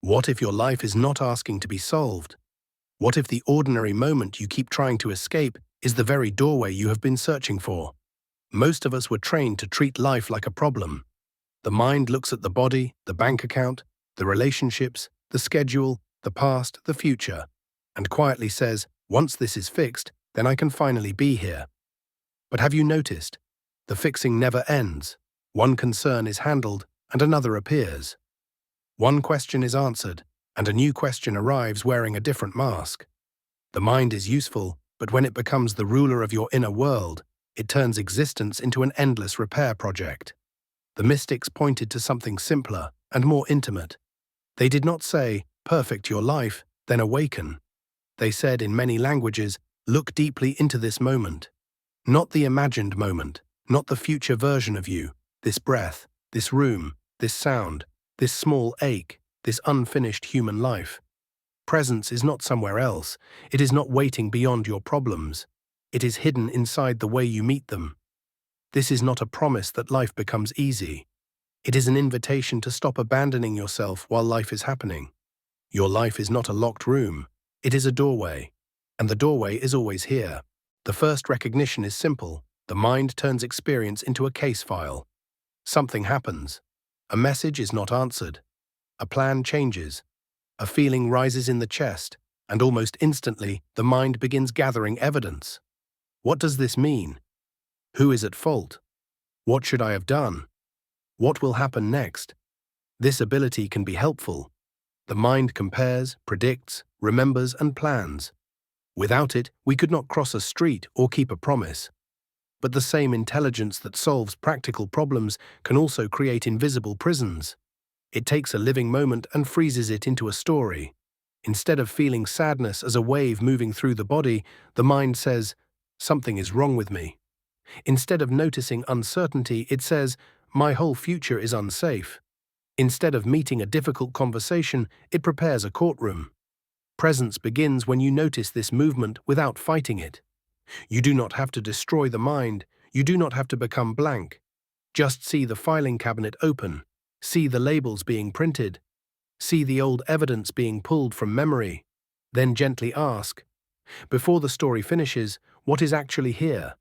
What if your life is not asking to be solved? What if the ordinary moment you keep trying to escape is the very doorway you have been searching for? Most of us were trained to treat life like a problem. The mind looks at the body, the bank account, the relationships, the schedule, the past, the future, and quietly says, once this is fixed, then I can finally be here. But have you noticed? The fixing never ends. One concern is handled, and another appears. One question is answered, and a new question arrives wearing a different mask. The mind is useful, but when it becomes the ruler of your inner world, it turns existence into an endless repair project. The mystics pointed to something simpler and more intimate. They did not say, perfect your life, then awaken. They said in many languages, look deeply into this moment. Not the imagined moment, not the future version of you, this breath, this room, this sound, this small ache, this unfinished human life. Presence is not somewhere else. It is not waiting beyond your problems. It is hidden inside the way you meet them. This is not a promise that life becomes easy. It is an invitation to stop abandoning yourself while life is happening. Your life is not a locked room. It is a doorway. And the doorway is always here. The first recognition is simple. The mind turns experience into a case file. Something happens. A message is not answered. A plan changes. A feeling rises in the chest, and almost instantly, the mind begins gathering evidence. What does this mean? Who is at fault? What should I have done? What will happen next? This ability can be helpful. The mind compares, predicts, remembers, and plans. Without it, we could not cross a street or keep a promise. But the same intelligence that solves practical problems can also create invisible prisons. It takes a living moment and freezes it into a story. Instead of feeling sadness as a wave moving through the body, the mind says, something is wrong with me. Instead of noticing uncertainty, it says, my whole future is unsafe. Instead of meeting a difficult conversation, it prepares a courtroom. Presence begins when you notice this movement without fighting it. You do not have to destroy the mind. You do not have to become blank. Just see the filing cabinet open. See the labels being printed. See the old evidence being pulled from memory. Then gently ask, before the story finishes, what is actually here?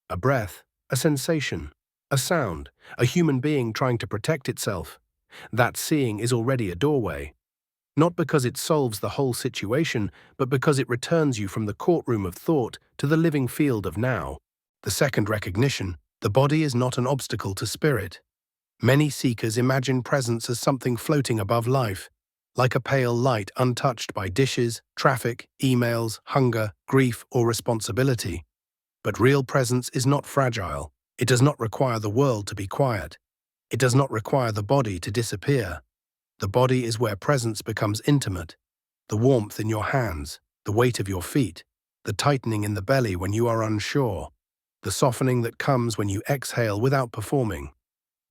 A breath, a sensation, a sound, a human being trying to protect itself. That seeing is already a doorway. Not because it solves the whole situation, but because it returns you from the courtroom of thought to the living field of now. The second recognition, the body is not an obstacle to spirit. Many seekers imagine presence as something floating above life, like a pale light untouched by dishes, traffic, emails, hunger, grief, or responsibility. But real presence is not fragile. It does not require the world to be quiet. It does not require the body to disappear. The body is where presence becomes intimate. The warmth in your hands, the weight of your feet, the tightening in the belly when you are unsure, the softening that comes when you exhale without performing.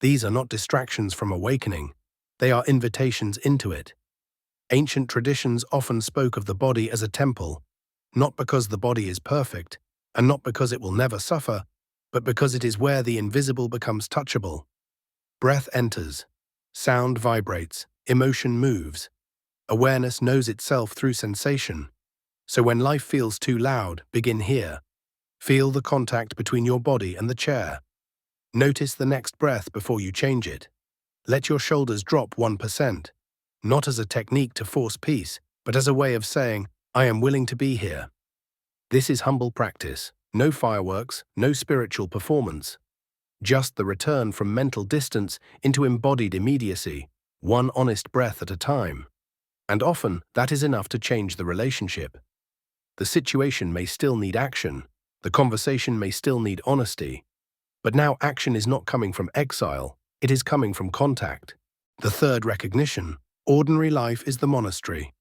These are not distractions from awakening. They are invitations into it. Ancient traditions often spoke of the body as a temple, not because the body is perfect, and not because it will never suffer, but because it is where the invisible becomes touchable. Breath enters. Sound vibrates. Emotion moves. Awareness knows itself through sensation. So when life feels too loud, begin here. Feel the contact between your body and the chair. Notice the next breath before you change it. Let your shoulders drop 1%, not as a technique to force peace, but as a way of saying, I am willing to be here. This is humble practice. No fireworks, no spiritual performance. Just the return from mental distance into embodied immediacy, one honest breath at a time. And often, that is enough to change the relationship. The situation may still need action. The conversation may still need honesty. But now action is not coming from exile. It is coming from contact. The third recognition, ordinary life is the monastery.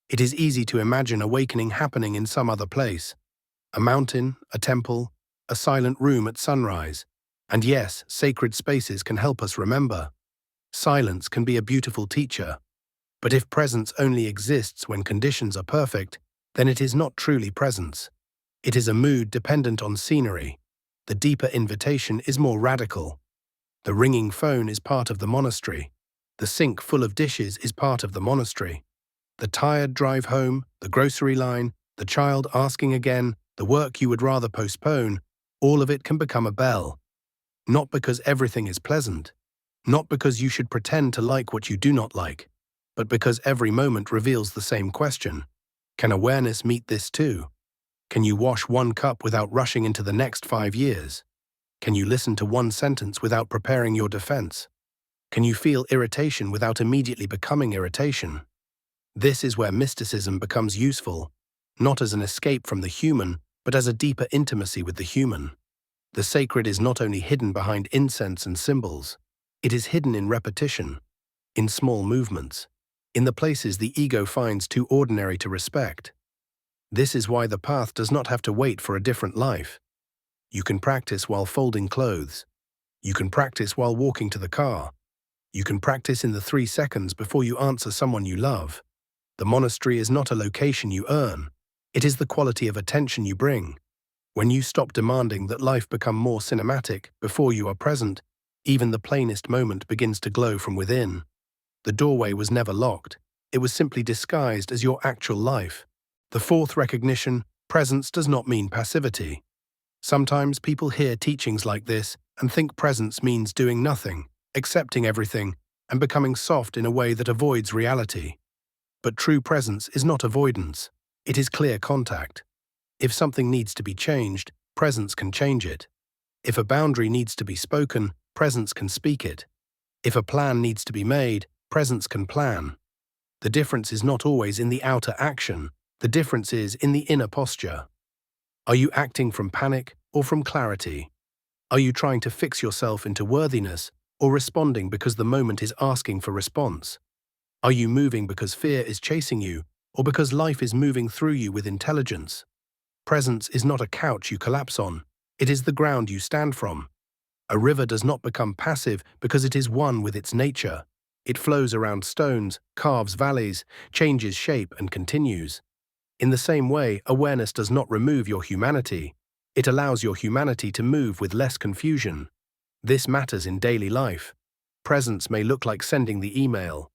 It is easy to imagine awakening happening in some other place. A mountain, a temple, a silent room at sunrise. And yes, sacred spaces can help us remember. Silence can be a beautiful teacher. But if presence only exists when conditions are perfect, then it is not truly presence. It is a mood dependent on scenery. The deeper invitation is more radical. The ringing phone is part of the monastery. The sink full of dishes is part of the monastery. The tired drive home, the grocery line, the child asking again, the work you would rather postpone, all of it can become a bell. Not because everything is pleasant, not because you should pretend to like what you do not like, but because every moment reveals the same question. Can awareness meet this too? Can you wash one cup without rushing into the next 5 years? Can you listen to one sentence without preparing your defense? Can you feel irritation without immediately becoming irritation? This is where mysticism becomes useful, not as an escape from the human, but as a deeper intimacy with the human. The sacred is not only hidden behind incense and symbols, it is hidden in repetition, in small movements, in the places the ego finds too ordinary to respect. This is why the path does not have to wait for a different life. You can practice while folding clothes. You can practice while walking to the car. You can practice in the 3 seconds before you answer someone you love. The monastery is not a location you earn. It is the quality of attention you bring. When you stop demanding that life become more cinematic before you are present, even the plainest moment begins to glow from within. The doorway was never locked. It was simply disguised as your actual life. The fourth recognition, presence does not mean passivity. Sometimes people hear teachings like this and think presence means doing nothing, accepting everything, and becoming soft in a way that avoids reality. But true presence is not avoidance. It is clear contact. If something needs to be changed, presence can change it. If a boundary needs to be spoken, presence can speak it. If a plan needs to be made, presence can plan. The difference is not always in the outer action. The difference is in the inner posture. Are you acting from panic or from clarity? Are you trying to fix yourself into worthiness or responding because the moment is asking for response? Are you moving because fear is chasing you or because life is moving through you with intelligence? Presence is not a couch you collapse on. It is the ground you stand from. A river does not become passive because it is one with its nature. It flows around stones, carves valleys, changes shape and continues. In the same way, awareness does not remove your humanity. It allows your humanity to move with less confusion. This matters in daily life. Presence may look like sending the email,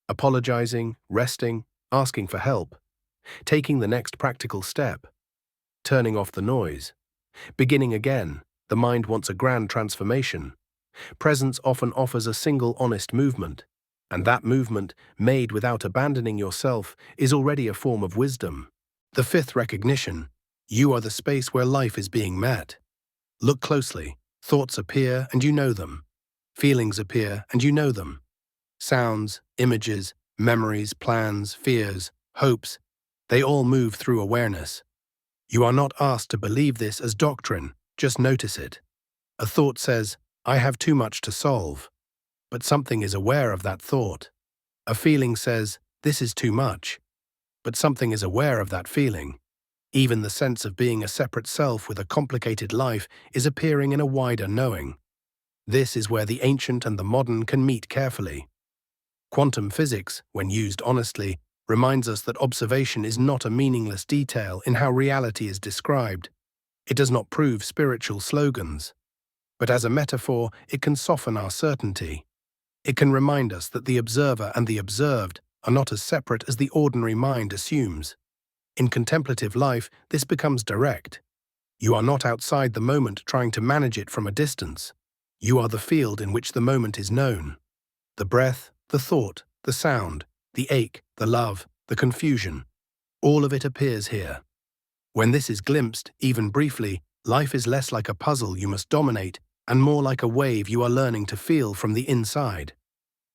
apologizing, resting, asking for help, taking the next practical step, turning off the noise, beginning again. The mind wants a grand transformation. Presence often offers a single honest movement, and that movement, made without abandoning yourself, is already a form of wisdom. The fifth recognition, you are the space where life is being met. Look closely. Thoughts appear and you know them. Feelings appear and you know them. Sounds, images, memories, plans, fears, hopes, they all move through awareness. You are not asked to believe this as doctrine, just notice it. A thought says, I have too much to solve. But something is aware of that thought. A feeling says, this is too much. But something is aware of that feeling. Even the sense of being a separate self with a complicated life is appearing in a wider knowing. This is where the ancient and the modern can meet carefully. Quantum physics, when used honestly, reminds us that observation is not a meaningless detail in how reality is described. It does not prove spiritual slogans. But as a metaphor, it can soften our certainty. It can remind us that the observer and the observed are not as separate as the ordinary mind assumes. In contemplative life, this becomes direct. You are not outside the moment trying to manage it from a distance. You are the field in which the moment is known. The breath, the thought, the sound, the ache, the love, the confusion, all of it appears here. When this is glimpsed, even briefly, life is less like a puzzle you must dominate and more like a wave you are learning to feel from the inside.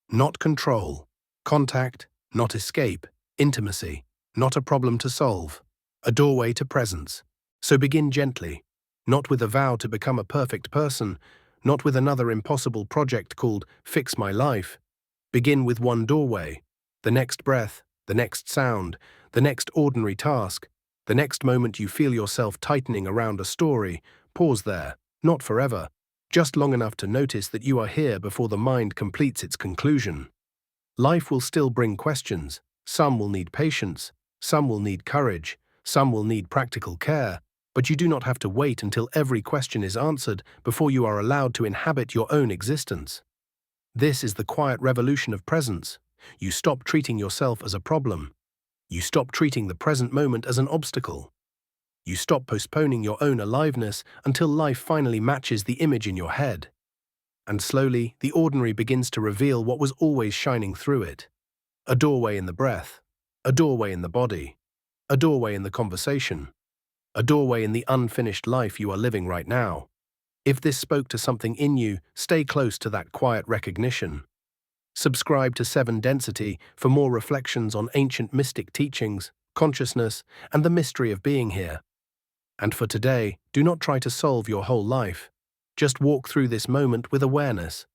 Not control. Contact, not escape. Intimacy, not a problem to solve. A doorway to presence. So begin gently, not with a vow to become a perfect person, not with another impossible project called Fix My Life. Begin with one doorway, the next breath, the next sound, the next ordinary task, the next moment you feel yourself tightening around a story. Pause there, not forever, just long enough to notice that you are here before the mind completes its conclusion. Life will still bring questions. Some will need patience, some will need courage, some will need practical care, but you do not have to wait until every question is answered before you are allowed to inhabit your own existence. This is the quiet revolution of presence. You stop treating yourself as a problem. You stop treating the present moment as an obstacle. You stop postponing your own aliveness until life finally matches the image in your head. And slowly, the ordinary begins to reveal what was always shining through it. A doorway in the breath, a doorway in the body, a doorway in the conversation, a doorway in the unfinished life you are living right now. If this spoke to something in you, stay close to that quiet recognition. Subscribe to 7 Density for more reflections on ancient mystic teachings, consciousness, and the mystery of being here. And for today, do not try to solve your whole life. Just walk through this moment with awareness.